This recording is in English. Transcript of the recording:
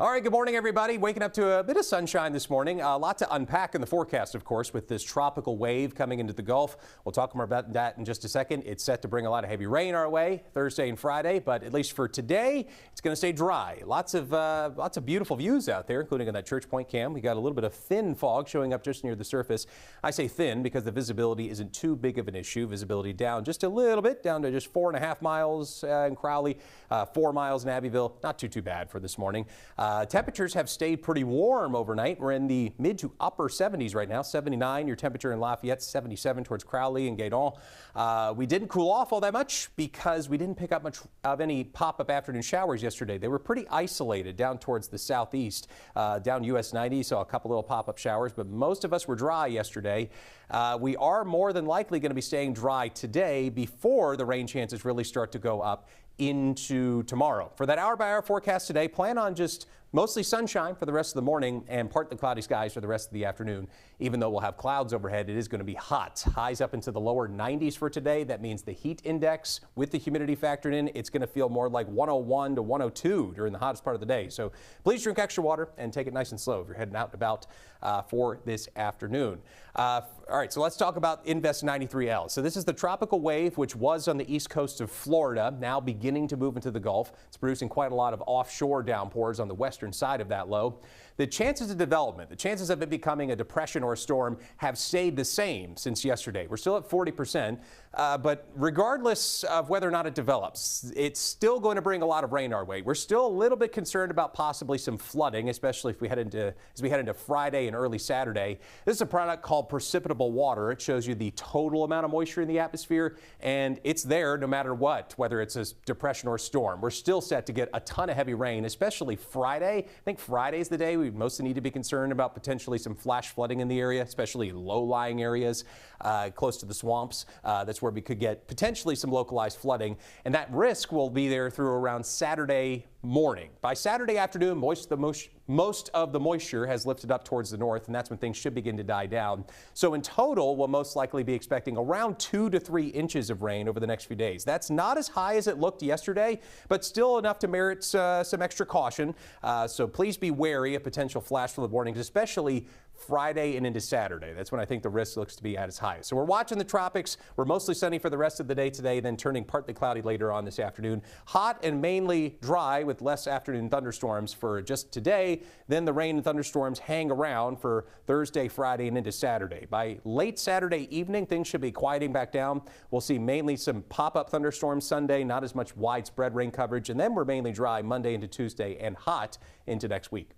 All right, good morning, everybody. Waking up to a bit of sunshine this morning. A lot to unpack in the forecast, of course, with this tropical wave coming into the Gulf. We'll talk more about that in just a second. It's set to bring a lot of heavy rain our way Thursday and Friday, but at least for today, it's going to stay dry. Lots of beautiful views out there, including on that Church Point cam. We got a little bit of thin fog showing up just near the surface. I say thin because the visibility isn't too big of an issue. Visibility down just a little bit, down to just 4.5 miles in Crowley, 4 miles in Abbeville. Not too bad for this morning. Temperatures have stayed pretty warm overnight. We're in the mid to upper 70s right now. 79 your temperature in Lafayette, 77 towards Crowley and Gaydon. We didn't cool off all that much because we didn't pick up much of any pop-up afternoon showers yesterday. They were pretty isolated down towards the southeast. Down US 90, saw a couple little pop-up showers, but most of us were dry yesterday. We are more than likely going to be staying dry today before the rain chances really start to go up into tomorrow. For that hour-by-hour forecast today, plan on just mostly sunshine for the rest of the morning and partly cloudy skies for the rest of the afternoon. Even though we'll have clouds overhead, it is going to be hot. Highs up into the lower 90s for today. That means the heat index with the humidity factored in, it's going to feel more like 101 to 102 during the hottest part of the day. So please drink extra water and take it nice and slow if you're heading out and about for this afternoon. All right, so let's talk about Invest 93L. So this is the tropical wave which was on the east coast of Florida, now beginning to move into the Gulf. It's producing quite a lot of offshore downpours on the western side of that low. The chances of development, the chances of it becoming a depression or a storm have stayed the same since yesterday. We're still at 40%, but regardless of whether or not it develops, it's still going to bring a lot of rain our way. We're still a little bit concerned about possibly some flooding, especially if we head into Friday and early Saturday. This is a product called precipitable water. It shows you the total amount of moisture in the atmosphere, and it's there no matter what, whether it's a depression or storm. We're still set to get a ton of heavy rain, especially Friday. I think Friday's the day we mostly need to be concerned about potentially some flash flooding in the area, especially low-lying areas close to the swamps. That's where we could get potentially some localized flooding, and that risk will be there through around Saturday morning. By Saturday afternoon, most of the moisture has lifted up towards the north, and that's when things should begin to die down. So in total, we'll most likely be expecting around 2 to 3 inches of rain over the next few days. That's not as high as it looked yesterday, but still enough to merit some extra caution. So please be wary of potential flash flood warnings, especially Friday and into Saturday. That's when I think the risk looks to be at its highest. So we're watching the tropics. We're mostly sunny for the rest of the day today, then turning partly cloudy later on this afternoon. Hot and mainly dry with less afternoon thunderstorms for just today. Then the rain and thunderstorms hang around for Thursday, Friday, and into Saturday. By late Saturday evening, things should be quieting back down. We'll see mainly some pop-up thunderstorms Sunday, not as much widespread rain coverage, and then we're mainly dry Monday into Tuesday and hot into next week.